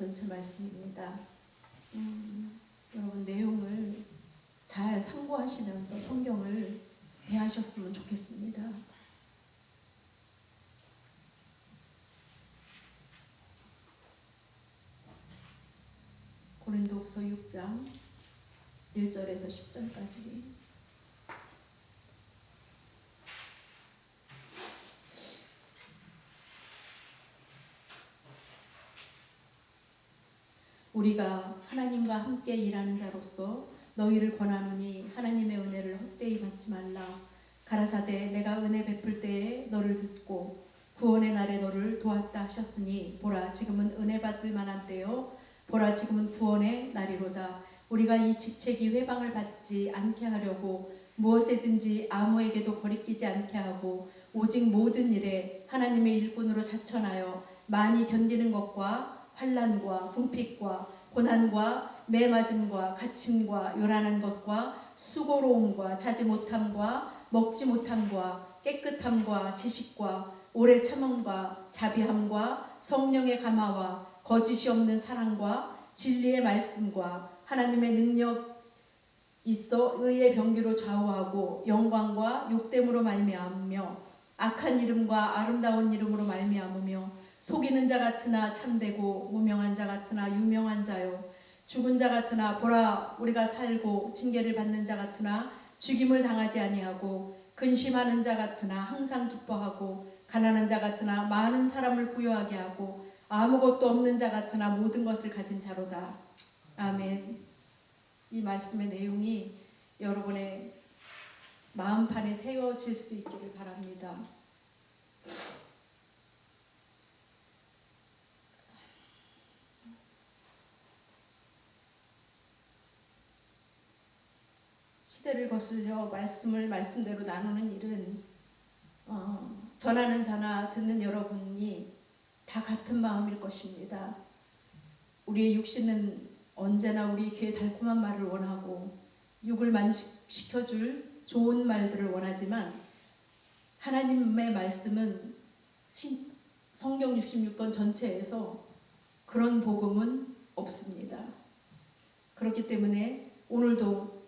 전체 말씀입니다. 여러분 내용을 잘 상고하시면서 성경을 대하셨으면 좋겠습니다. 고린도후서 6장 1절에서 10절까지 우리가 하나님과 함께 일하는 자로서 너희를 권하노니 하나님의 은혜를 헛되이 받지 말라. 가라사대 내가 은혜 베풀 때에 너를 듣고 구원의 날에 너를 도왔다 하셨으니 보라 지금은 은혜 받을 만한 때요 보라 지금은 구원의 날이로다. 우리가 이 직책이 회방을 받지 않게 하려고 무엇에든지 아무에게도 거리끼지 않게 하고 오직 모든 일에 하나님의 일꾼으로 자천하여 많이 견디는 것과 환난과 궁핍과 고난과 매맞음과 갇힘과 요란한 것과 수고로움과 자지 못함과 먹지 못함과 깨끗함과 지식과 오래 참음과 자비함과 성령의 감화와 거짓이 없는 사랑과 진리의 말씀과 하나님의 능력 있어 의의 병기로 좌우하고 영광과 욕됨으로 말미암으며 악한 이름과 아름다운 이름으로 말미암으며 속이는 자 같으나 참되고 무명한 자 같으나 유명한 자요 죽은 자 같으나 보라 우리가 살고 징계를 받는 자 같으나 죽임을 당하지 아니하고 근심하는 자 같으나 항상 기뻐하고 가난한 자 같으나 많은 사람을 부유하게 하고 아무것도 없는 자 같으나 모든 것을 가진 자로다. 아멘. 이 말씀의 내용이 여러분의 마음판에 새겨질 수 있기를 바랍니다. 시대를 거슬려 말씀을 말씀대로 나누는 일은 전하는 자나 듣는 여러분이 다 같은 마음일 것입니다. 우리의 육신은 언제나 우리 귀에 달콤한 말을 원하고 육을 만족시켜줄 좋은 말들을 원하지만 하나님의 말씀은 성경 66권 전체에서 그런 복음은 없습니다. 그렇기 때문에 오늘도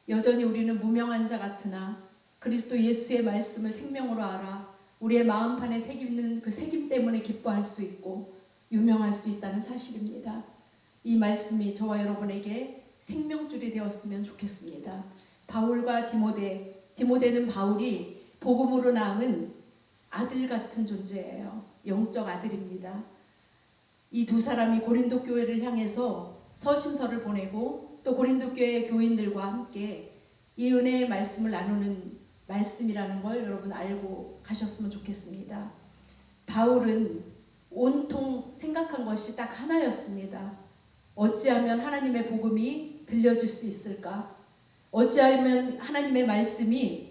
여전히 우리는 무명한 자 같으나 그리스도 예수의 말씀을 생명으로 알아 우리의 마음판에 새기는 그 새김 때문에 기뻐할 수 있고 유명할 수 있다는 사실입니다. 이 말씀이 저와 여러분에게 생명줄이 되었으면 좋겠습니다. 바울과 디모데는 바울이 복음으로 낳은 아들 같은 존재예요. 영적 아들입니다. 이 두 사람이 고린도 교회를 향해서 서신서를 보내고 또 고린도 교회 교인들과 함께 이 은혜의 말씀을 나누는 말씀이라는 걸 여러분 알고 가셨으면 좋겠습니다. 바울은 온통 생각한 것이 딱 하나였습니다. 어찌하면 하나님의 복음이 들려질 수 있을까? 어찌하면 하나님의 말씀이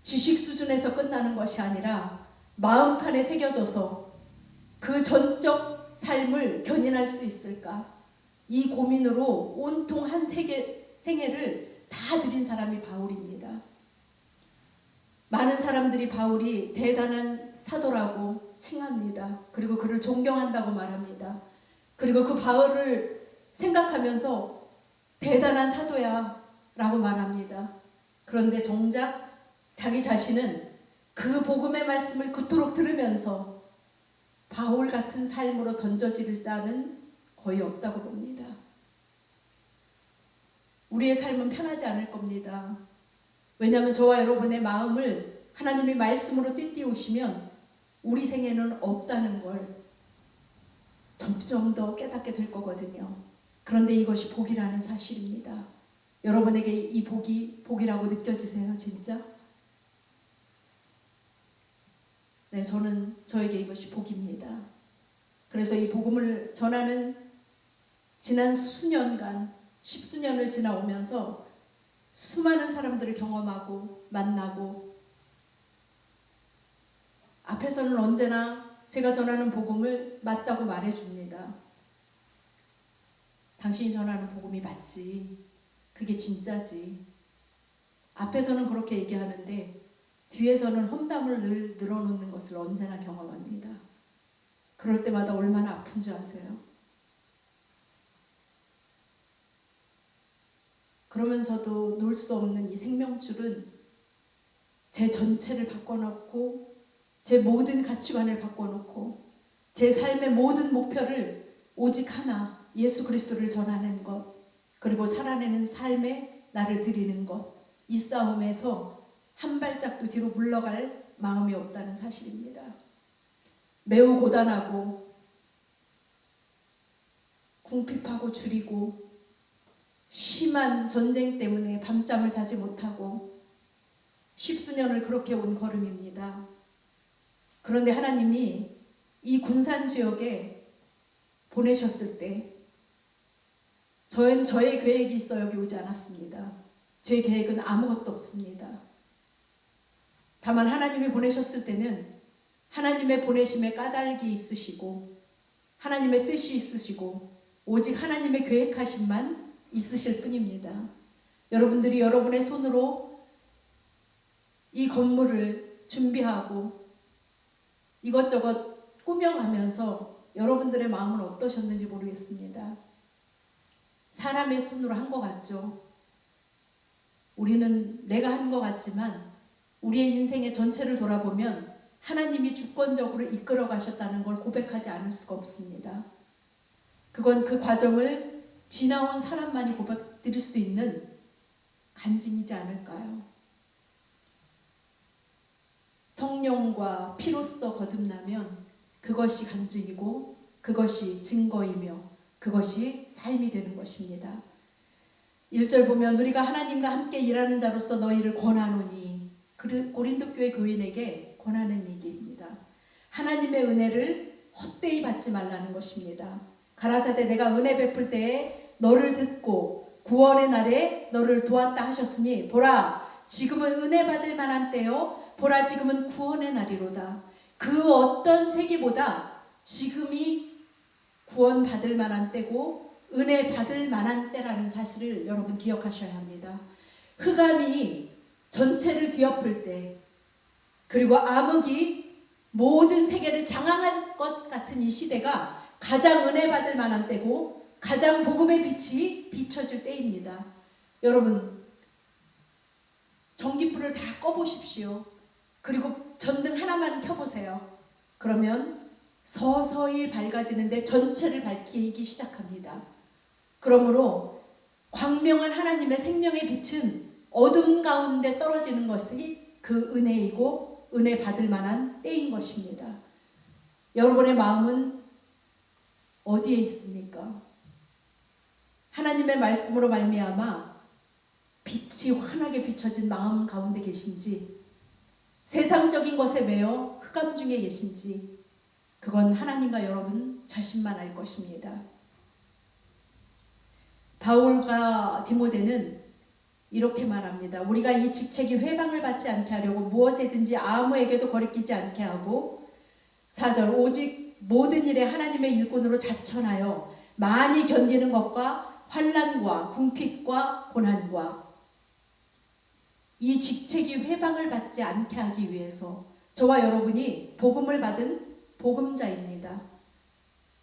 지식 수준에서 끝나는 것이 아니라 마음판에 새겨져서 그 전적 삶을 견인할 수 있을까? 이 고민으로 온통 한 생애를 다 드린 사람이 바울입니다. 많은 사람들이 바울이 대단한 사도라고 칭합니다. 그리고 그를 존경한다고 말합니다. 그리고 그 바울을 생각하면서 대단한 사도야 라고 말합니다. 그런데 정작 자기 자신은 그 복음의 말씀을 그토록 들으면서 바울 같은 삶으로 던져질 자는 거의 없다고 봅니다. 우리의 삶은 편하지 않을 겁니다. 왜냐하면 저와 여러분의 마음을 하나님의 말씀으로 띠띠우시면 우리 생에는 없다는 걸 점점 더 깨닫게 될 거거든요. 그런데 이것이 복이라는 사실입니다. 여러분에게 이 복이 복이라고 느껴지세요, 진짜? 네, 저에게 이것이 복입니다. 그래서 이 복음을 전하는 지난 수년간, 10수년을 지나오면서 수많은 사람들을 경험하고 만나고 앞에서는 언제나 제가 전하는 복음을 맞다고 말해줍니다. 당신이 전하는 복음이 맞지. 그게 진짜지. 앞에서는 그렇게 얘기하는데 뒤에서는 험담을 늘 늘어놓는 것을 언제나 경험합니다. 그럴 때마다 얼마나 아픈 줄 아세요? 그러면서도 놓을 수 없는 이 생명줄은 제 전체를 바꿔놓고 제 모든 가치관을 바꿔놓고 제 삶의 모든 목표를 오직 하나, 예수 그리스도를 전하는 것, 그리고 살아내는 삶에 나를 드리는 것, 이 싸움에서 한 발짝도 뒤로 물러갈 마음이 없다는 사실입니다. 매우 고단하고 궁핍하고 줄이고 심한 전쟁 때문에 밤잠을 자지 못하고 십수년을 그렇게 온 걸음입니다. 그런데 하나님이 이 군산 지역에 보내셨을 때 저의 계획이 있어 여기 오지 않았습니다. 제 계획은 아무것도 없습니다. 다만 하나님이 보내셨을 때는 하나님의 보내심에 까닭이 있으시고 하나님의 뜻이 있으시고 오직 하나님의 계획하심만 있으실 뿐입니다. 여러분들이 여러분의 손으로 이 건물을 준비하고 이것저것 꾸며가면서 여러분들의 마음은 어떠셨는지 모르겠습니다. 사람의 손으로 한 것 같죠. 우리는 내가 한 것 같지만 우리의 인생의 전체를 돌아보면 하나님이 주권적으로 이끌어 가셨다는 걸 고백하지 않을 수가 없습니다. 그건 그 과정을 지나온 사람만이 고백드릴 수 있는 간증이지 않을까요? 성령과 피로써 거듭나면 그것이 간증이고 그것이 증거이며 그것이 삶이 되는 것입니다. 1절 보면 우리가 하나님과 함께 일하는 자로서 너희를 권하노니, 고린도 교회 교인에게 권하는 얘기입니다. 하나님의 은혜를 헛되이 받지 말라는 것입니다. 가라사대 내가 은혜 베풀 때에 너를 듣고 구원의 날에 너를 도왔다 하셨으니 보라 지금은 은혜 받을 만한 때요 보라 지금은 구원의 날이로다. 그 어떤 세기보다 지금이 구원 받을 만한 때고 은혜 받을 만한 때라는 사실을 여러분 기억하셔야 합니다. 흑암이 전체를 뒤엎을 때 그리고 암흑이 모든 세계를 장악할 것 같은 이 시대가 가장 은혜 받을 만한 때고 가장 복음의 빛이 비춰질 때입니다. 여러분 전기불을 다 꺼보십시오. 그리고 전등 하나만 켜보세요. 그러면 서서히 밝아지는데 전체를 밝히기 시작합니다. 그러므로 광명한 하나님의 생명의 빛은 어둠 가운데 떨어지는 것이 그 은혜이고 은혜 받을 만한 때인 것입니다. 여러분의 마음은 어디에 있습니까? 하나님의 말씀으로 말미암아 빛이 환하게 비춰진 마음 가운데 계신지 세상적인 것에 매여 흑암 중에 계신지 그건 하나님과 여러분 자신만 알 것입니다. 바울과 디모데는 이렇게 말합니다. 우리가 이 직책이 회방을 받지 않게 하려고 무엇에든지 아무에게도 거리끼지 않게 하고 4절 오직 모든 일에 하나님의 일꾼으로 자천하여 많이 견디는 것과 환난과 궁핍과 고난과 이 직책이 회방을 받지 않게 하기 위해서 저와 여러분이 복음을 받은 복음자입니다.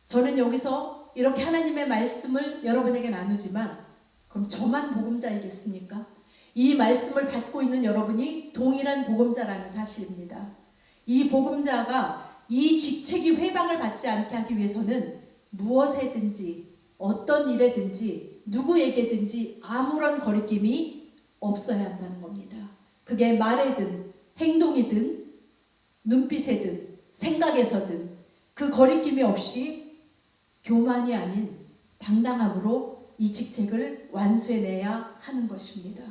저는 여기서 이렇게 하나님의 말씀을 여러분에게 나누지만 그럼 저만 복음자이겠습니까? 이 말씀을 받고 있는 여러분이 동일한 복음자라는 사실입니다. 이 복음자가 이 직책이 회방을 받지 않게 하기 위해서는 무엇에든지 어떤 일에든지 누구에게든지 아무런 거리낌이 없어야 한다는 겁니다. 그게 말에든 행동이든 눈빛에든 생각에서든 그 거리낌이 없이 교만이 아닌 당당함으로 이 직책을 완수해내야 하는 것입니다.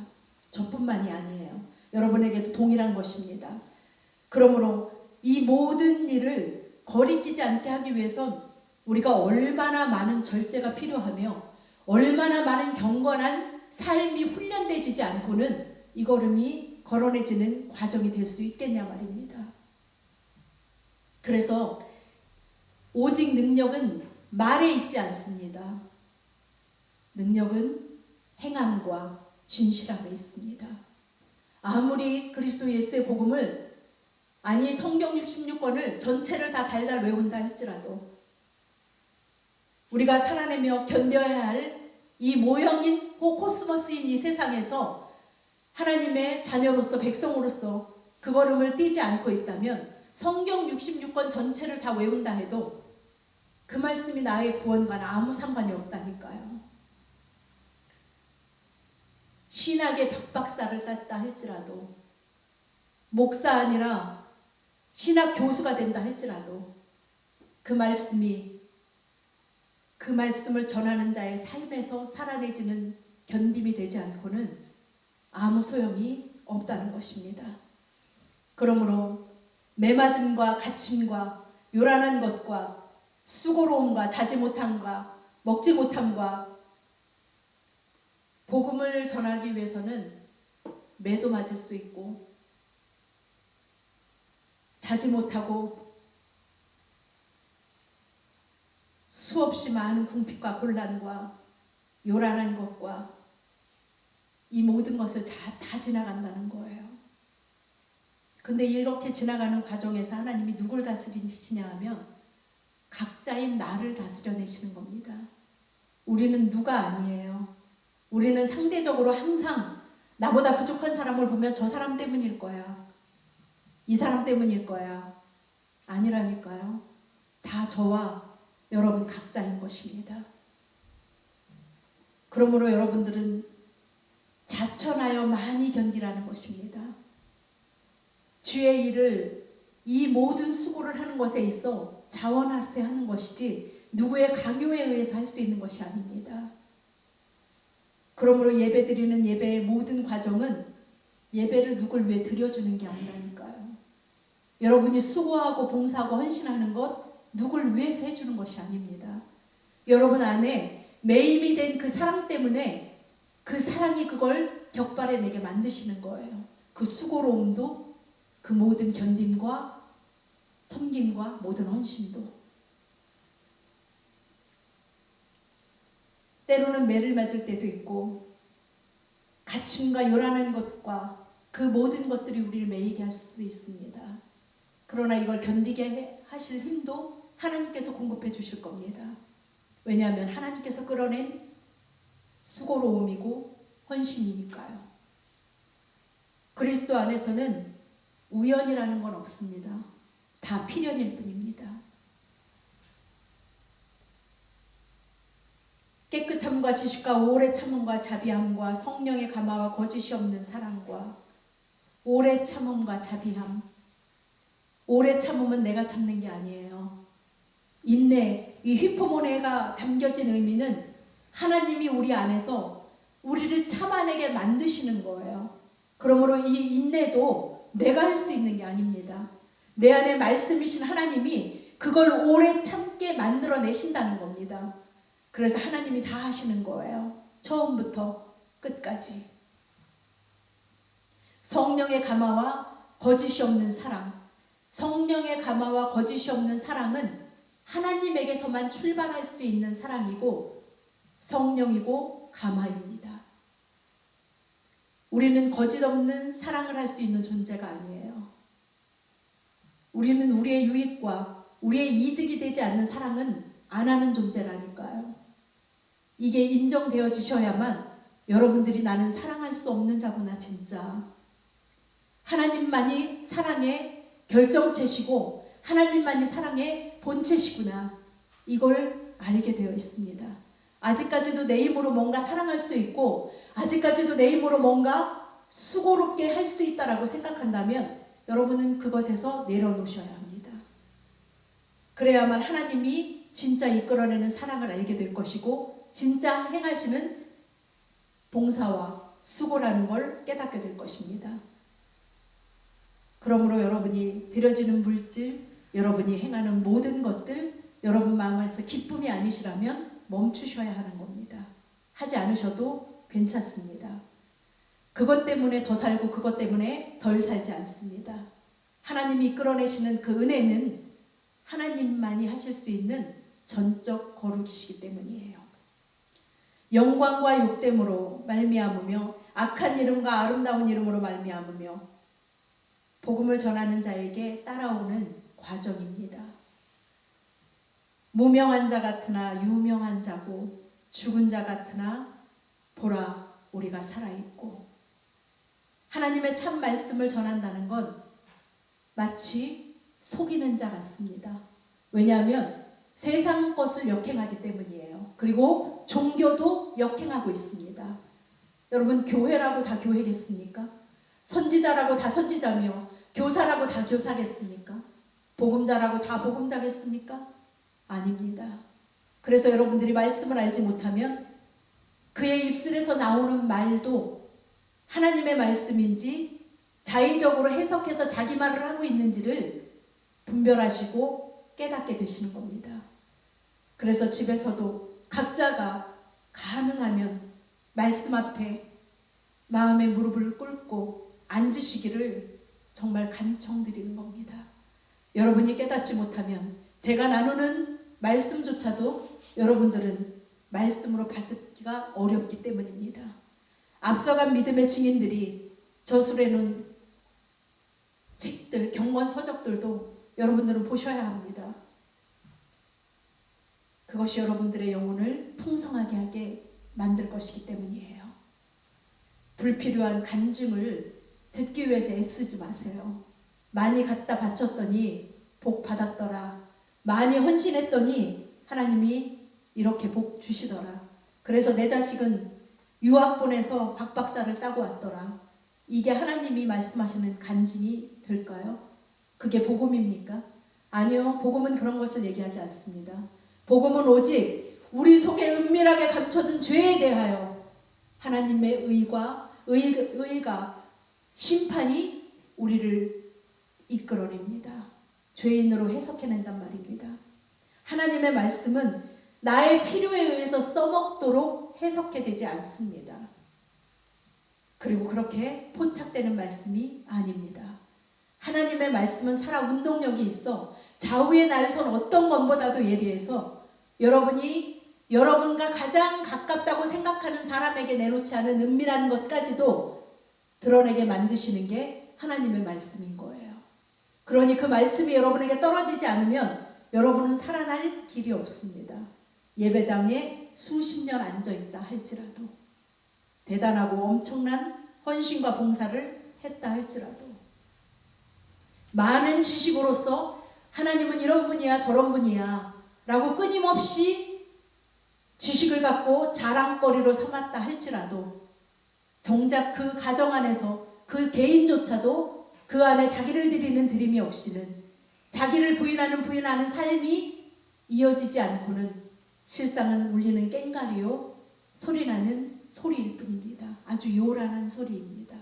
저뿐만이 아니에요. 여러분에게도 동일한 것입니다. 그러므로 이 모든 일을 거리끼지 않게 하기 위해선 우리가 얼마나 많은 절제가 필요하며 얼마나 많은 경건한 삶이 훈련되지 않고는 이 걸음이 거론해지는 과정이 될 수 있겠냐 말입니다. 그래서 오직 능력은 말에 있지 않습니다. 능력은 행함과 진실함에 있습니다. 아무리 그리스도 예수의 복음을 아니 성경 66권을 전체를 다 달달 외운다 할지라도 우리가 살아내며 견뎌야 할 이 모형인 코스모스인 이 세상에서 하나님의 자녀로서 백성으로서 그 걸음을 띄지 않고 있다면 성경 66권 전체를 다 외운다 해도 그 말씀이 나의 구원과는 아무 상관이 없다니까요. 신학의 박박사를 땄다 할지라도, 목사 아니라 신학 교수가 된다 할지라도 그 말씀이, 그 말씀을 전하는 자의 삶에서 살아내지는 견딤이 되지 않고는 아무 소용이 없다는 것입니다. 그러므로 매맞음과 갇힘과 요란한 것과 수고로움과 자지 못함과 먹지 못함과 복음을 전하기 위해서는 매도 맞을 수 있고 자지 못하고 수없이 많은 궁핍과 곤란과 요란한 것과 이 모든 것을 다 지나간다는 거예요. 근데 이렇게 지나가는 과정에서 하나님이 누굴 다스리시냐 하면 각자인 나를 다스려내시는 겁니다. 우리는 누가 아니에요. 우리는 상대적으로 항상 나보다 부족한 사람을 보면 저 사람 때문일 거야, 이 사람 때문일 거야. 아니라니까요. 다 저와 여러분 각자인 것입니다. 그러므로 여러분들은 자천하여 많이 견디라는 것입니다. 주의 일을, 이 모든 수고를 하는 것에 있어 자원하세 하는 것이지 누구의 강요에 의해서 할 수 있는 것이 아닙니다. 그러므로 예배드리는 예배의 모든 과정은 예배를 누굴 위해 드려주는 게 아니라니까요. 여러분이 수고하고 봉사하고 헌신하는 것 누굴 위해서 해주는 것이 아닙니다. 여러분 안에 매임이 된 그 사랑 때문에 그 사랑이 그걸 격발해내게 만드시는 거예요. 그 수고로움도, 그 모든 견딤과 섬김과 모든 헌신도. 때로는 매를 맞을 때도 있고 갇힘과 요란한 것과 그 모든 것들이 우리를 매이게 할 수도 있습니다. 그러나 이걸 견디게 하실 힘도 하나님께서 공급해 주실 겁니다. 왜냐하면 하나님께서 끌어낸 수고로움이고 헌신이니까요. 그리스도 안에서는 우연이라는 건 없습니다. 다 필연일 뿐입니다. 깨끗함과 지식과 오래 참음과 자비함과 성령의 감화와 거짓이 없는 사랑과 오래 참음과 자비함. 오래 참음은 내가 참는 게 아니에요. 인내, 이 휘포모네가 담겨진 의미는 하나님이 우리 안에서 우리를 참아내게 만드시는 거예요. 그러므로 이 인내도 내가 할 수 있는 게 아닙니다. 내 안에 말씀이신 하나님이 그걸 오래 참게 만들어내신다는 겁니다. 그래서 하나님이 다 하시는 거예요. 처음부터 끝까지. 성령의 감화와 거짓이 없는 사랑. 성령의 감화와 거짓이 없는 사랑은 하나님에게서만 출발할 수 있는 사랑이고 성령이고 감화입니다. 우리는 거짓 없는 사랑을 할 수 있는 존재가 아니에요. 우리는 우리의 유익과 우리의 이득이 되지 않는 사랑은 안 하는 존재라니까요. 이게 인정되어지셔야만 여러분들이 나는 사랑할 수 없는 자구나 진짜. 하나님만이 사랑의 결정체시고 하나님만이 사랑의 본체시구나. 이걸 알게 되어 있습니다. 아직까지도 내 힘으로 뭔가 사랑할 수 있고 아직까지도 내 힘으로 뭔가 수고롭게 할 수 있다라고 생각한다면 여러분은 그것에서 내려놓으셔야 합니다. 그래야만 하나님이 진짜 이끌어내는 사랑을 알게 될 것이고 진짜 행하시는 봉사와 수고라는 걸 깨닫게 될 것입니다. 그러므로 여러분이 드려지는 물질, 여러분이 행하는 모든 것들, 여러분 마음에서 기쁨이 아니시라면 멈추셔야 하는 겁니다. 하지 않으셔도 괜찮습니다. 그것 때문에 더 살고 그것 때문에 덜 살지 않습니다. 하나님이 이끌어내시는 그 은혜는 하나님만이 하실 수 있는 전적 거룩이시기 때문이에요. 영광과 욕됨으로 말미암으며 악한 이름과 아름다운 이름으로 말미암으며 복음을 전하는 자에게 따라오는 과정입니다. 무명한 자 같으나 유명한 자고 죽은 자 같으나 보라 우리가 살아있고. 하나님의 참 말씀을 전한다는 건 마치 속이는 자 같습니다. 왜냐하면 세상 것을 역행하기 때문이에요. 그리고 종교도 역행하고 있습니다. 여러분, 교회라고 다 교회겠습니까? 선지자라고 다 선지자며 교사라고 다 교사겠습니까? 복음자라고 다 복음자겠습니까? 아닙니다. 그래서 여러분들이 말씀을 알지 못하면 그의 입술에서 나오는 말도 하나님의 말씀인지 자의적으로 해석해서 자기 말을 하고 있는지를 분별하시고 깨닫게 되시는 겁니다. 그래서 집에서도 각자가 가능하면 말씀 앞에 마음의 무릎을 꿇고 앉으시기를 정말 간청드리는 겁니다. 여러분이 깨닫지 못하면 제가 나누는 말씀조차도 여러분들은 말씀으로 받기가 어렵기 때문입니다. 앞서간 믿음의 증인들이 저술해놓은 책들, 경건 서적들도 여러분들은 보셔야 합니다. 그것이 여러분들의 영혼을 풍성하게 하게 만들 것이기 때문이에요. 불필요한 간증을 듣기 위해서 애쓰지 마세요. 많이 갖다 바쳤더니 복 받았더라. 많이 헌신했더니 하나님이 이렇게 복 주시더라. 그래서 내 자식은 유학 보내서 박박사를 따고 왔더라. 이게 하나님이 말씀하시는 간증이 될까요? 그게 복음입니까? 아니요. 복음은 그런 것을 얘기하지 않습니다. 복음은 오직 우리 속에 은밀하게 감춰둔 죄에 대하여 하나님의 의가 심판이 우리를 이끌어냅니다. 죄인으로 해석해낸단 말입니다. 하나님의 말씀은 나의 필요에 의해서 써먹도록 해석해되지 않습니다. 그리고 그렇게 포착되는 말씀이 아닙니다. 하나님의 말씀은 살아 운동력이 있어 좌우의 날선 어떤 것보다도 예리해서 여러분과 가장 가깝다고 생각하는 사람에게 내놓지 않은 은밀한 것까지도 드러내게 만드시는 게 하나님의 말씀인 거예요. 그러니 그 말씀이 여러분에게 떨어지지 않으면 여러분은 살아날 길이 없습니다. 예배당에 수십 년 앉아있다 할지라도, 대단하고 엄청난 헌신과 봉사를 했다 할지라도, 많은 지식으로서 하나님은 이런 분이야 저런 분이야 라고 끊임없이 지식을 갖고 자랑거리로 삼았다 할지라도 정작 그 가정 안에서 그 개인조차도 그 안에 자기를 드리는 드림이 없이는, 자기를 부인하는 삶이 이어지지 않고는 실상은 울리는 꽹과리요 소리나는 소리일 뿐입니다. 아주 요란한 소리입니다.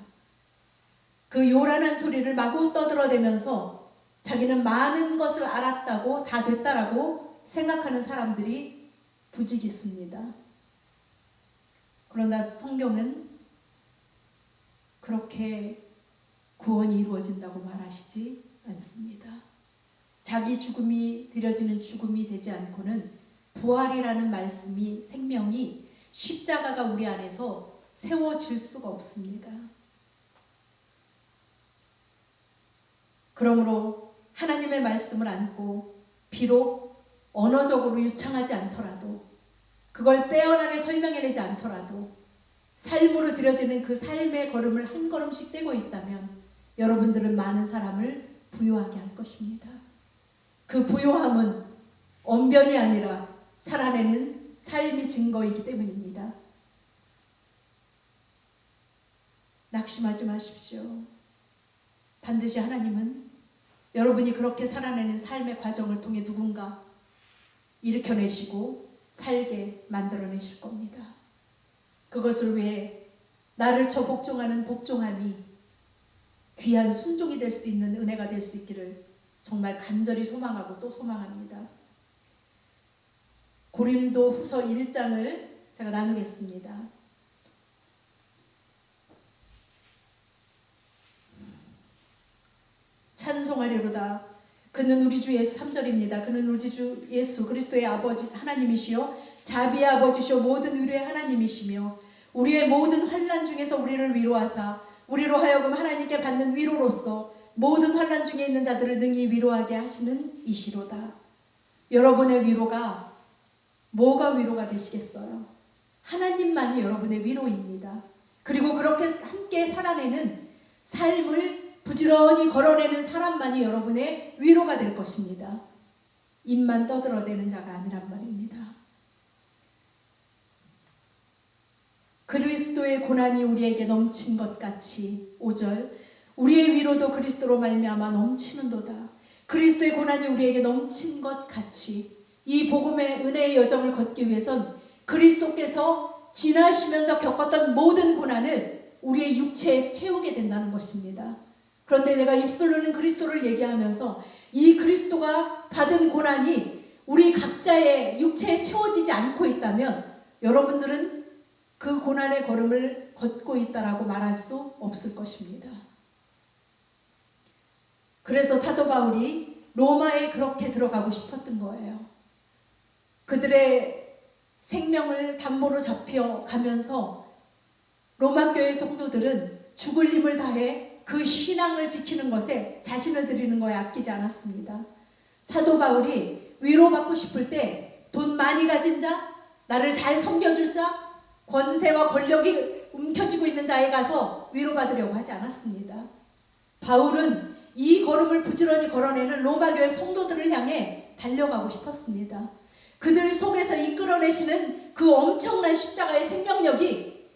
그 요란한 소리를 마구 떠들어대면서 자기는 많은 것을 알았다고 다 됐다라고 생각하는 사람들이 부지기수입니다. 그러나 성경은 그렇게 구원이 이루어진다고 말하시지 않습니다. 자기 죽음이 드려지는 죽음이 되지 않고는 부활이라는 말씀이, 생명이, 십자가가 우리 안에서 세워질 수가 없습니다. 그러므로 하나님의 말씀을 안고 비록 언어적으로 유창하지 않더라도, 그걸 빼어나게 설명해내지 않더라도 삶으로 드려지는 그 삶의 걸음을 한 걸음씩 떼고 있다면 여러분들은 많은 사람을 부요하게 할 것입니다. 그 부요함은 언변이 아니라 살아내는 삶이 증거이기 때문입니다. 낙심하지 마십시오. 반드시 하나님은 여러분이 그렇게 살아내는 삶의 과정을 통해 누군가 일으켜내시고 살게 만들어내실 겁니다. 그것을 위해 나를 저 복종하는 복종함이 귀한 순종이 될 수 있는 은혜가 될 수 있기를 정말 간절히 소망하고 또 소망합니다. 고린도 후서 1장을 제가 나누겠습니다. 찬송하리로다. 그는 우리 주 예수, 3절입니다. 그는 우리 주 예수 그리스도의 아버지 하나님이시요 자비의 아버지시요 모든 위로의 하나님이시며 우리의 모든 환난 중에서 우리를 위로하사 우리로 하여금 하나님께 받는 위로로서 모든 환난 중에 있는 자들을 능히 위로하게 하시는 이시로다. 여러분의 위로가 뭐가 위로가 되시겠어요? 하나님만이 여러분의 위로입니다. 그리고 그렇게 함께 살아내는 삶을 부지런히 걸어내는 사람만이 여러분의 위로가 될 것입니다. 입만 떠들어대는 자가 아니란 말입니다. 그리스도의 고난이 우리에게 넘친 것 같이 5절 우리의 위로도 그리스도로 말미암아 넘치는도다. 그리스도의 고난이 우리에게 넘친 것 같이 이 복음의 은혜의 여정을 걷기 위해선 그리스도께서 지나시면서 겪었던 모든 고난을 우리의 육체에 채우게 된다는 것입니다. 그런데 내가 입술로는 그리스도를 얘기하면서 이 그리스도가 받은 고난이 우리 각자의 육체에 채워지지 않고 있다면 여러분들은 그 고난의 걸음을 걷고 있다라고 말할 수 없을 것입니다. 그래서 사도 바울이 로마에 그렇게 들어가고 싶었던 거예요. 그들의 생명을 담보로 잡혀가면서 로마 교회 성도들은 죽을 힘을 다해 그 신앙을 지키는 것에 자신을 드리는 거에 아끼지 않았습니다. 사도 바울이 위로받고 싶을 때 돈 많이 가진 자, 나를 잘 섬겨줄 자, 권세와 권력이 움켜쥐고 있는 자에 가서 위로받으려고 하지 않았습니다. 바울은 이 걸음을 부지런히 걸어내는 로마 교회 성도들을 향해 달려가고 싶었습니다. 그들 속에서 이끌어내시는 그 엄청난 십자가의 생명력이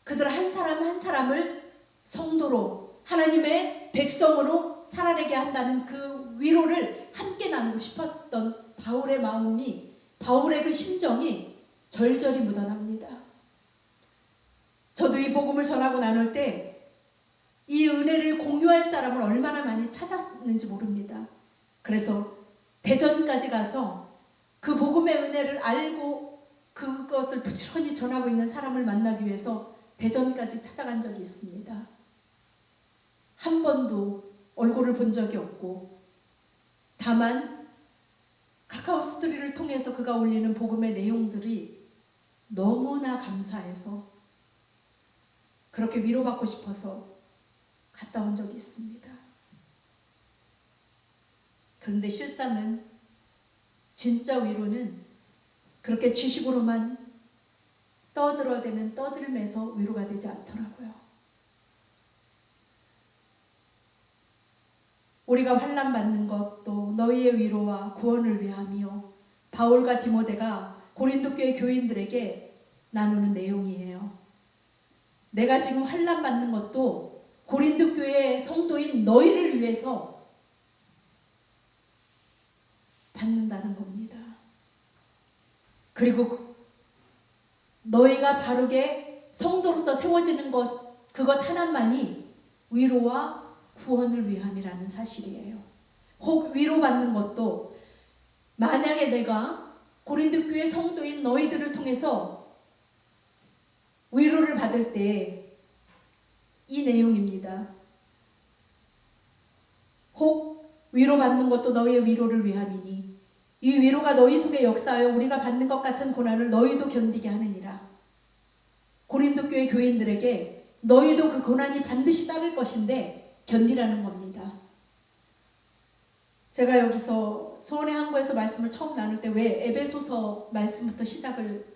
그들 한 사람 한 사람을 성도로 하나님의 백성으로 살아내게 한다는 그 위로를 함께 나누고 싶었던 바울의 마음이, 바울의 그 심정이 절절히 묻어납니다. 저도 이 복음을 전하고 나눌 때 이 은혜를 공유할 사람을 얼마나 많이 찾았는지 모릅니다. 그래서 대전까지 가서 그 복음의 은혜를 알고 그것을 부지런히 전하고 있는 사람을 만나기 위해서 대전까지 찾아간 적이 있습니다. 한 번도 얼굴을 본 적이 없고 다만 카카오 스토리를 통해서 그가 올리는 복음의 내용들이 너무나 감사해서 그렇게 위로받고 싶어서 갔다 온 적이 있습니다. 그런데 실상은 진짜 위로는 그렇게 지식으로만 떠들어대는 떠들면서 위로가 되지 않더라고요. 우리가 환난 받는 것도 너희의 위로와 구원을 위함이요. 바울과 디모데가 고린도 교회 교인들에게 나누는 내용이에요. 내가 지금 환난 받는 것도 고린도 교회의 성도인 너희를 위해서 받는다는 겁니다. 그리고 너희가 바르게 성도로서 세워지는 것, 그것 하나만이 위로와 구원을 위함이라는 사실이에요. 혹 위로받는 것도 만약에 내가 고린도 교회 성도인 너희들을 통해서 위로를 받을 때 이 내용입니다. 혹 위로받는 것도 너희의 위로를 위함이니 이 위로가 너희 속에 역사하여 우리가 받는 것 같은 고난을 너희도 견디게 하느니라. 고린도 교회 교인들에게 너희도 그 고난이 반드시 따를 것인데 견디라는 겁니다. 제가 여기서 소원의 항구에서 말씀을 처음 나눌 때 왜 에베소서 말씀부터 시작을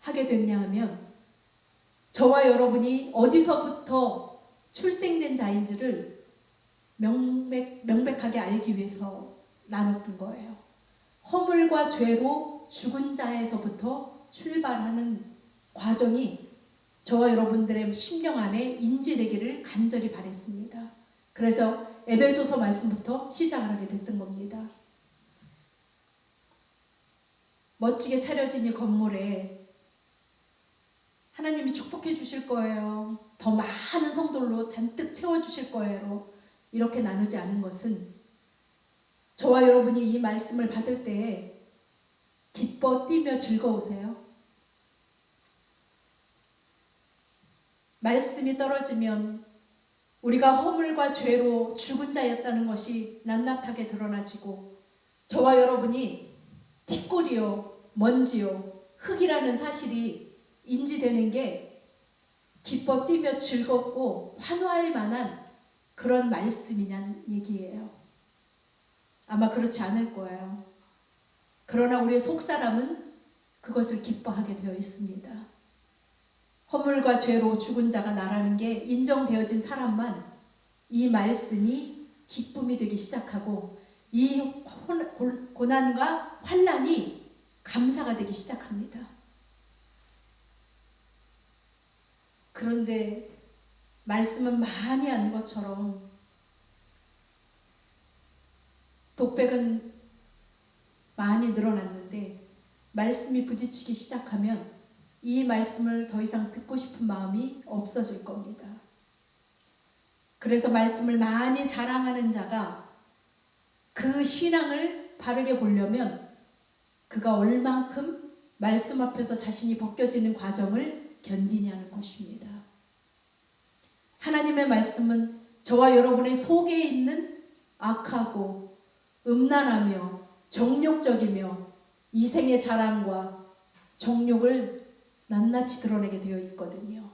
하게 됐냐 하면 저와 여러분이 어디서부터 출생된 자인지를 명백하게 알기 위해서 나눴던 거예요. 허물과 죄로 죽은 자에서부터 출발하는 과정이 저와 여러분들의 심령 안에 인지되기를 간절히 바랬습니다. 그래서 에베소서 말씀부터 시작을 하게 됐던 겁니다. 멋지게 차려진 이 건물에 하나님이 축복해 주실 거예요. 더 많은 성도로 잔뜩 채워주실 거예요. 이렇게 나누지 않은 것은 저와 여러분이 이 말씀을 받을 때에 기뻐 뛰며 즐거우세요? 말씀이 떨어지면 우리가 허물과 죄로 죽은 자였다는 것이 낱낱하게 드러나지고 저와 여러분이 티끌이요, 먼지요, 흙이라는 사실이 인지되는 게 기뻐 뛰며 즐겁고 환호할 만한 그런 말씀이냐는 얘기예요. 아마 그렇지 않을 거예요. 그러나 우리의 속사람은 그것을 기뻐하게 되어 있습니다. 허물과 죄로 죽은 자가 나라는 게 인정되어진 사람만 이 말씀이 기쁨이 되기 시작하고 이 고난과 환난이 감사가 되기 시작합니다. 그런데 말씀은 많이 안 것처럼 독백은 많이 늘어났는데 말씀이 부딪히기 시작하면 이 말씀을 더 이상 듣고 싶은 마음이 없어질 겁니다. 그래서 말씀을 많이 자랑하는 자가 그 신앙을 바르게 보려면 그가 얼만큼 말씀 앞에서 자신이 벗겨지는 과정을 견디냐는 것입니다. 하나님의 말씀은 저와 여러분의 속에 있는 악하고 음란하며 정욕적이며 이생의 자랑과 정욕을 낱낱이 드러내게 되어 있거든요.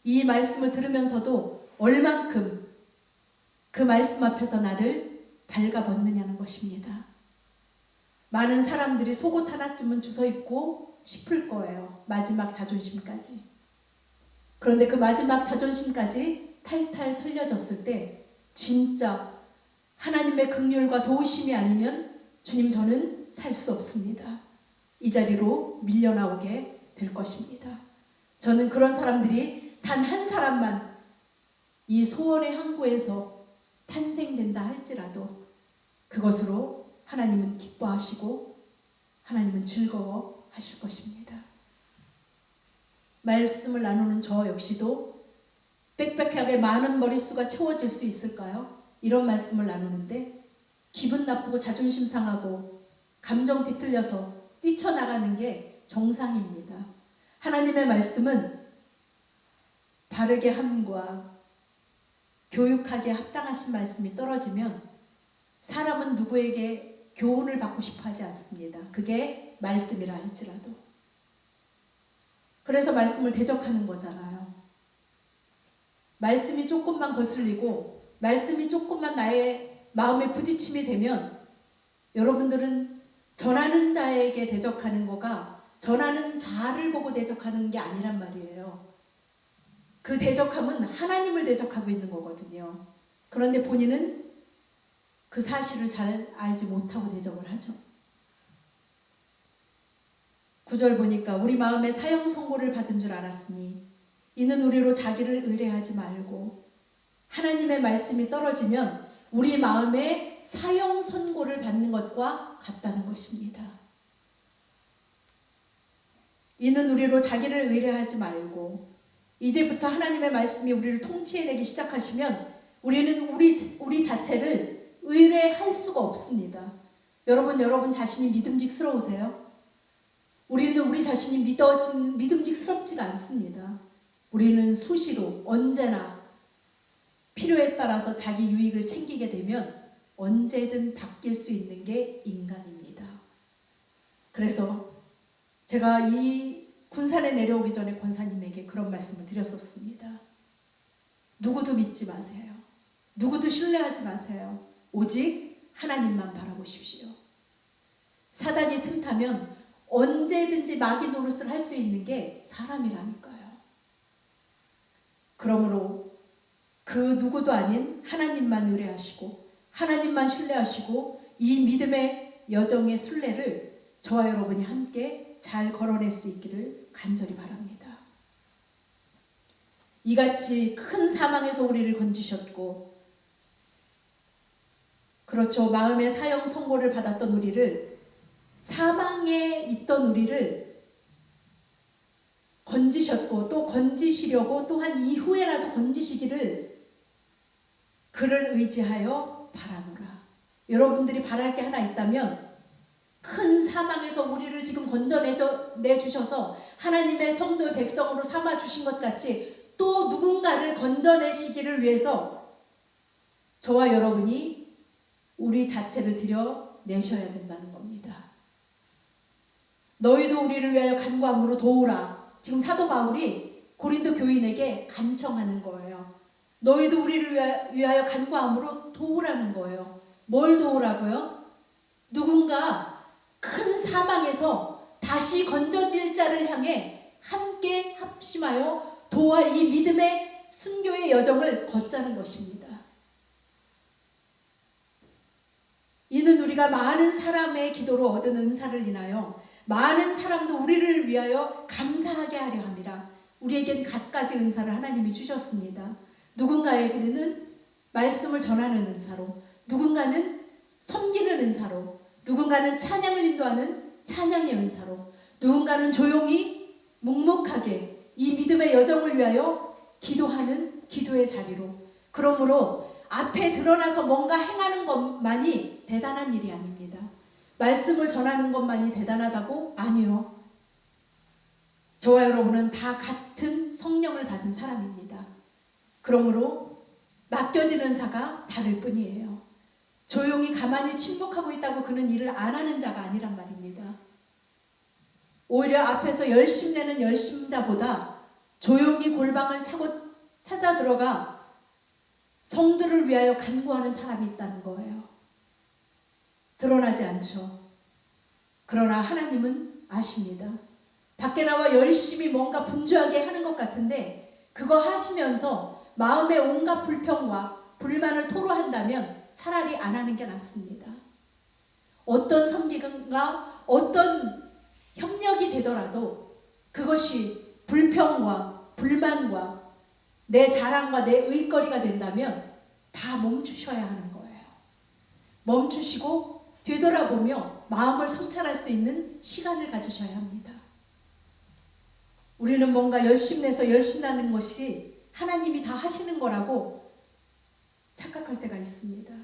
이 말씀을 들으면서도 얼만큼 그 말씀 앞에서 나를 발가벗느냐는 것입니다. 많은 사람들이 속옷 하나쯤은 주워 입고 싶을 거예요. 마지막 자존심까지. 그런데 그 마지막 자존심까지 탈탈 털려졌을 때 진짜 하나님의 긍휼과 도우심이 아니면 주님 저는 살 수 없습니다. 이 자리로 밀려나오게 될 것입니다. 저는 그런 사람들이 단 한 사람만 이 소원의 항구에서 탄생된다 할지라도 그것으로 하나님은 기뻐하시고 하나님은 즐거워하실 것입니다. 말씀을 나누는 저 역시도 빽빽하게 많은 머릿수가 채워질 수 있을까요? 이런 말씀을 나누는데 기분 나쁘고 자존심 상하고 감정 뒤틀려서 뛰쳐나가는 게 정상입니다. 하나님의 말씀은 바르게 함과 교육하게 합당하신 말씀이 떨어지면 사람은 누구에게 교훈을 받고 싶어 하지 않습니다. 그게 말씀이라 할지라도. 그래서 말씀을 대적하는 거잖아요. 말씀이 조금만 거슬리고 말씀이 조금만 나의 마음에 부딪힘이 되면 여러분들은 전하는 자에게 대적하는 거가 전하는 자를 보고 대적하는 게 아니란 말이에요. 그 대적함은 하나님을 대적하고 있는 거거든요. 그런데 본인은 그 사실을 잘 알지 못하고 대적을 하죠. 9절 보니까 우리 마음에 사형 선고를 받은 줄 알았으니 이는 우리로 자기를 의뢰하지 말고 하나님의 말씀이 떨어지면 우리 마음에 사형 선고를 받는 것과 같다는 것입니다. 이는 우리로 자기를 의뢰하지 말고 이제부터 하나님의 말씀이 우리를 통치해내기 시작하시면 우리는 우리 자체를 의뢰할 수가 없습니다. 여러분 자신이 믿음직스러우세요? 우리는 우리 자신이 믿음직스럽지가 않습니다. 우리는 수시로 언제나 필요에 따라서 자기 유익을 챙기게 되면 언제든 바뀔 수 있는 게 인간입니다. 그래서 제가 이 군산에 내려오기 전에 권사님에게 그런 말씀을 드렸었습니다. 누구도 믿지 마세요. 누구도 신뢰하지 마세요. 오직 하나님만 바라보십시오. 사단이 틈타면 언제든지 마귀 노릇을 할 수 있는 게 사람이라니까요. 그러므로 그 누구도 아닌 하나님만 의뢰하시고 하나님만 신뢰하시고 이 믿음의 여정의 순례를 저와 여러분이 함께 잘 걸어낼 수 있기를 간절히 바랍니다. 이같이 큰 사망에서 우리를 건지셨고 그렇죠. 마음의 사형 선고를 받았던 우리를 사망에 있던 우리를 건지셨고 또 건지시려고 또한 이후에라도 건지시기를 그를 의지하여 바라노라. 여러분들이 바랄 게 하나 있다면 큰 사망에서 우리를 지금 건져내주셔서 하나님의 성도의 백성으로 삼아주신 것 같이 또 누군가를 건져내시기를 위해서 저와 여러분이 우리 자체를 들여내셔야 된다는 겁니다. 너희도 우리를 위하여 간구함으로 도우라. 지금 사도 바울이 고린도 교인에게 간청하는 거예요. 너희도 우리를 위하여 간구함으로 도우라는 거예요. 뭘 도우라고요? 누군가 큰 사망에서 다시 건져질 자를 향해 함께 합심하여 도와 이 믿음의 순교의 여정을 걷자는 것입니다. 이는 우리가 많은 사람의 기도로 얻은 은사를 인하여 많은 사람도 우리를 위하여 감사하게 하려 함이라. 우리에겐 갖가지 은사를 하나님이 주셨습니다. 누군가에게는 말씀을 전하는 은사로, 누군가는 섬기는 은사로, 누군가는 찬양을 인도하는 찬양의 은사로, 누군가는 조용히 묵묵하게 이 믿음의 여정을 위하여 기도하는 기도의 자리로. 그러므로 앞에 드러나서 뭔가 행하는 것만이 대단한 일이 아닙니다. 말씀을 전하는 것만이 대단하다고? 아니요. 저와 여러분은 다 같은 성령을 받은 사람입니다. 그러므로 맡겨진 은사가 다를 뿐이에요. 조용히 가만히 침묵하고 있다고 그는 일을 안 하는 자가 아니란 말입니다. 오히려 앞에서 열심 내는 열심자보다 조용히 골방을 차고 찾아 들어가 성들을 위하여 간구하는 사람이 있다는 거예요. 드러나지 않죠. 그러나 하나님은 아십니다. 밖에 나와 열심히 뭔가 분주하게 하는 것 같은데 그거 하시면서 마음의 온갖 불평과 불만을 토로한다면 차라리 안 하는 게 낫습니다. 어떤 섬기가 어떤 협력이 되더라도 그것이 불평과 불만과 내 자랑과 내 의거리가 된다면 다 멈추셔야 하는 거예요. 멈추시고 되돌아보며 마음을 성찰할 수 있는 시간을 가지셔야 합니다. 우리는 뭔가 열심내서 열심나는 것이 하나님이 다 하시는 거라고 착각할 때가 있습니다.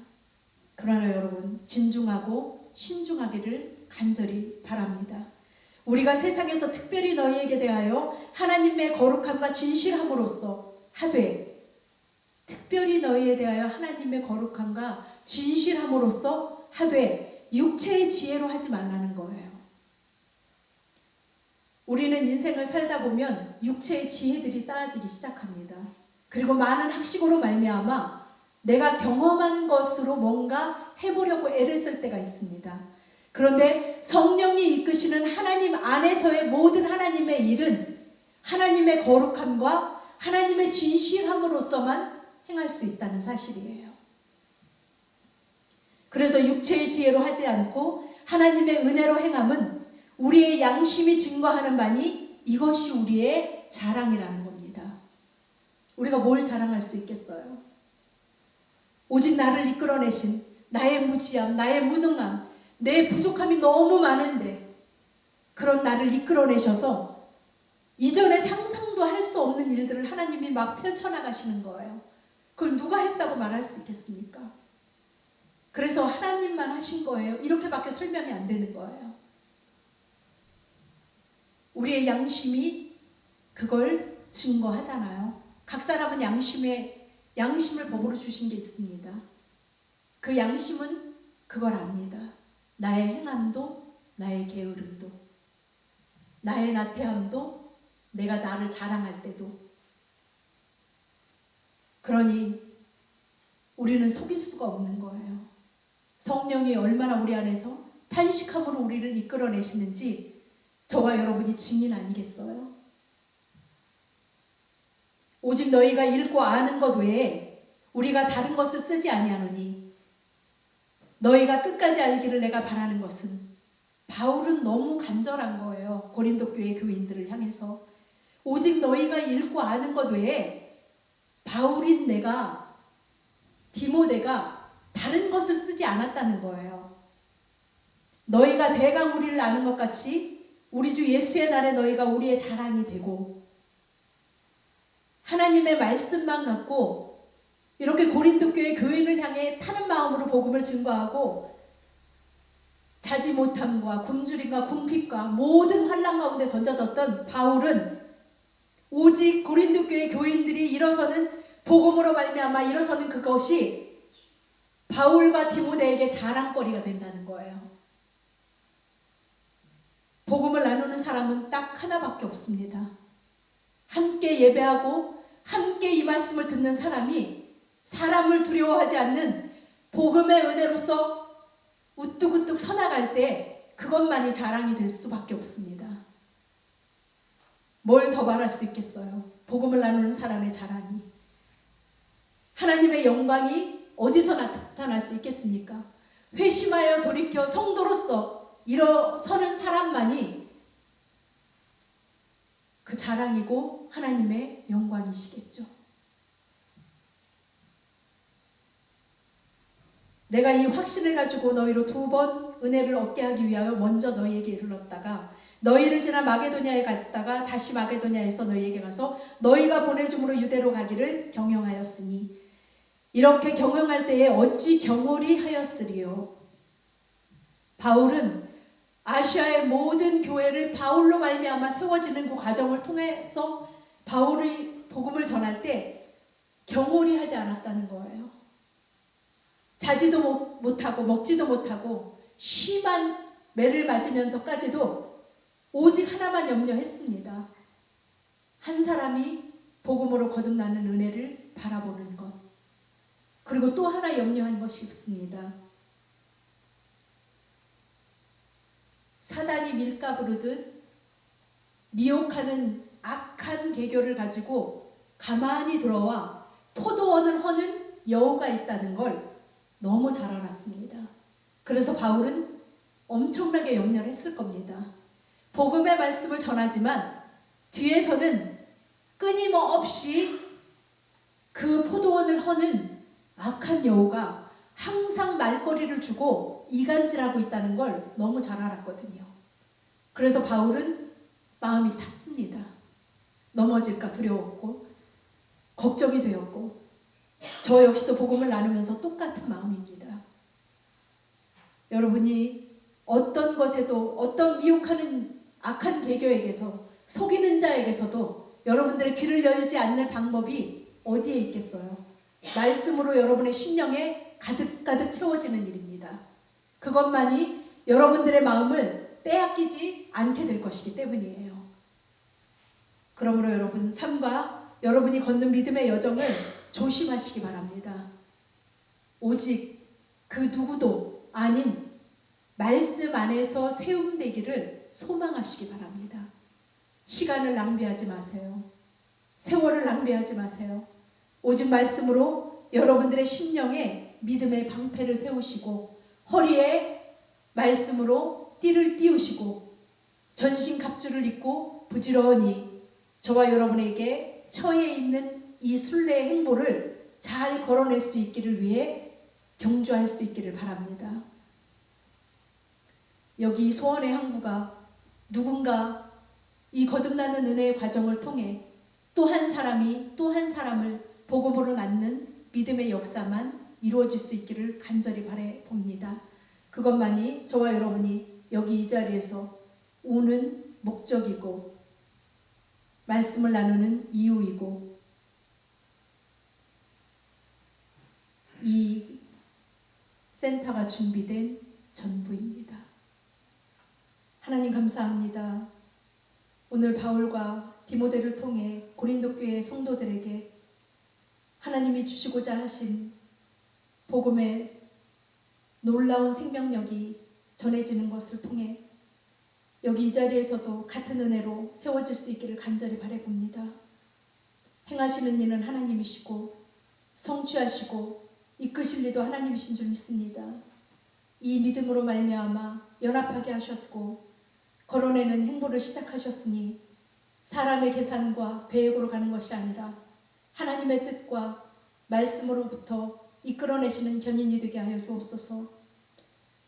그러나 여러분, 진중하고 신중하기를 간절히 바랍니다. 우리가 세상에서 특별히 너희에게 대하여 하나님의 거룩함과 진실함으로써 하되, 특별히 너희에 대하여 하나님의 거룩함과 진실함으로써 하되 육체의 지혜로 하지 말라는 거예요. 우리는 인생을 살다 보면 육체의 지혜들이 쌓아지기 시작합니다. 그리고 많은 학식으로 말미암아 내가 경험한 것으로 뭔가 해보려고 애를 쓸 때가 있습니다. 그런데 성령이 이끄시는 하나님 안에서의 모든 하나님의 일은 하나님의 거룩함과 하나님의 진실함으로써만 행할 수 있다는 사실이에요. 그래서 육체의 지혜로 하지 않고 하나님의 은혜로 행함은 우리의 양심이 증거하는 바니 이것이 우리의 자랑이라는 겁니다. 우리가 뭘 자랑할 수 있겠어요? 오직 나를 이끌어내신 나의 무지함, 나의 무능함, 내 부족함이 너무 많은데 그런 나를 이끌어내셔서 이전에 상상도 할 수 없는 일들을 하나님이 막 펼쳐나가시는 거예요. 그걸 누가 했다고 말할 수 있겠습니까? 그래서 하나님만 하신 거예요. 이렇게밖에 설명이 안 되는 거예요. 우리의 양심이 그걸 증거하잖아요. 각 사람은 양심을 법으로 주신 게 있습니다. 그 양심은 그걸 압니다. 나의 행함도, 나의 게으름도, 나의 나태함도, 내가 나를 자랑할 때도. 그러니 우리는 속일 수가 없는 거예요. 성령이 얼마나 우리 안에서 탄식함으로 우리를 이끌어내시는지 저와 여러분이 증인 아니겠어요? 오직 너희가 읽고 아는 것 외에 우리가 다른 것을 쓰지 아니하노니 너희가 끝까지 알기를 내가 바라는 것은, 바울은 너무 간절한 거예요. 고린도 교회 교인들을 향해서. 오직 너희가 읽고 아는 것 외에 바울인 내가, 디모데가 다른 것을 쓰지 않았다는 거예요. 너희가 대강 우리를 아는 것 같이 우리 주 예수의 날에 너희가 우리의 자랑이 되고 하나님의 말씀만 갖고 이렇게 고린도 교회 교인을 향해 타는 마음으로 복음을 증거하고 자지 못함과 굶주림과 궁핍과 모든 환난 가운데 던져졌던 바울은 오직 고린도 교회 교인들이 일어서는 복음으로 말미암아 일어서는 그것이 바울과 디모데에게 자랑거리가 된다는 거예요. 복음을 나누는 사람은 딱 하나밖에 없습니다. 함께 예배하고 함께 이 말씀을 듣는 사람이 사람을 두려워하지 않는 복음의 은혜로서 우뚝우뚝 서나갈 때 그것만이 자랑이 될 수밖에 없습니다. 뭘 더 말할 수 있겠어요? 복음을 나누는 사람의 자랑이. 하나님의 영광이 어디서 나타날 수 있겠습니까? 회심하여 돌이켜 성도로서 일어서는 사람만이 그 자랑이고 하나님의 영광이시겠죠. 내가 이 확신을 가지고 너희로 2번 은혜를 얻게 하기 위하여 먼저 너희에게 이르렀다가 너희를 지나 마게도냐에 갔다가 다시 마게도냐에서 너희에게 가서 너희가 보내줌으로 유대로 가기를 경영하였으니 이렇게 경영할 때에 어찌 경홀히 하였으리요. 바울은 아시아의 모든 교회를 바울로 말미암아 세워지는 그 과정을 통해서 바울의 복음을 전할 때 경홀히 하지 않았다는 거예요. 자지도 못하고 먹지도 못하고 심한 매를 맞으면서까지도 오직 하나만 염려했습니다. 한 사람이 복음으로 거듭나는 은혜를 바라보는 것. 그리고 또 하나 염려한 것이 있습니다. 사단이 밀가 부르듯 미혹하는 악한 계교를 가지고 가만히 들어와 포도원을 허는 여우가 있다는 걸 너무 잘 알았습니다. 그래서 바울은 엄청나게 염려를 했을 겁니다. 복음의 말씀을 전하지만 뒤에서는 끊임없이 그 포도원을 허는 악한 여우가 항상 말거리를 주고 이간질하고 있다는 걸 너무 잘 알았거든요. 그래서 바울은 마음이 탔습니다. 넘어질까 두려웠고 걱정이 되었고 저 역시도 복음을 나누면서 똑같은 마음입니다. 여러분이 어떤 것에도 어떤 미혹하는 악한 계교에게서 속이는 자에게서도 여러분들의 귀를 열지 않는 방법이 어디에 있겠어요? 말씀으로 여러분의 심령에 가득가득 채워지는 일입니다. 그것만이 여러분들의 마음을 빼앗기지 않게 될 것이기 때문이에요. 그러므로 여러분 삶과 여러분이 걷는 믿음의 여정을 조심하시기 바랍니다. 오직 그 누구도 아닌 말씀 안에서 세움되기를 소망하시기 바랍니다. 시간을 낭비하지 마세요. 세월을 낭비하지 마세요. 오직 말씀으로 여러분들의 심령에 믿음의 방패를 세우시고 허리에 말씀으로 띠를 띄우시고 전신 갑주를 입고 부지런히 저와 여러분에게 처해 있는 이 순례의 행보를 잘 걸어낼 수 있기를 위해 경주할 수 있기를 바랍니다. 여기 소원의 항구가 누군가 이 거듭나는 은혜의 과정을 통해 또 한 사람이 또 한 사람을 복음으로 낳는 믿음의 역사만 이루어질 수 있기를 간절히 바라봅니다. 그것만이 저와 여러분이 여기 이 자리에서 오는 목적이고 말씀을 나누는 이유이고 이 센터가 준비된 전부입니다. 하나님 감사합니다. 오늘 바울과 디모데를 통해 고린도 교회 성도들에게 하나님이 주시고자 하신 복음의 놀라운 생명력이 전해지는 것을 통해 여기 이 자리에서도 같은 은혜로 세워질 수 있기를 간절히 바라봅니다. 행하시는 이는 하나님이시고 성취하시고 이끄실 이도 하나님이신 줄 믿습니다. 이 믿음으로 말미암아 연합하게 하셨고 걸어내는 행보를 시작하셨으니 사람의 계산과 계획으로 가는 것이 아니라 하나님의 뜻과 말씀으로부터 이끌어내시는 견인이 되게 하여 주옵소서.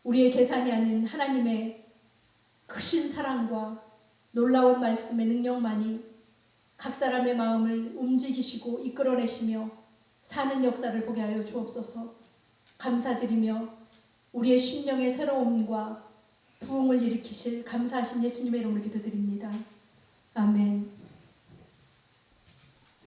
우리의 계산이 아닌 하나님의 크신 사랑과 놀라운 말씀의 능력만이 각 사람의 마음을 움직이시고 이끌어내시며 사는 역사를 보게 하여 주옵소서. 감사드리며 우리의 심령의 새로움과 부흥을 일으키실 감사하신 예수님의 이름으로 기도드립니다. 아멘.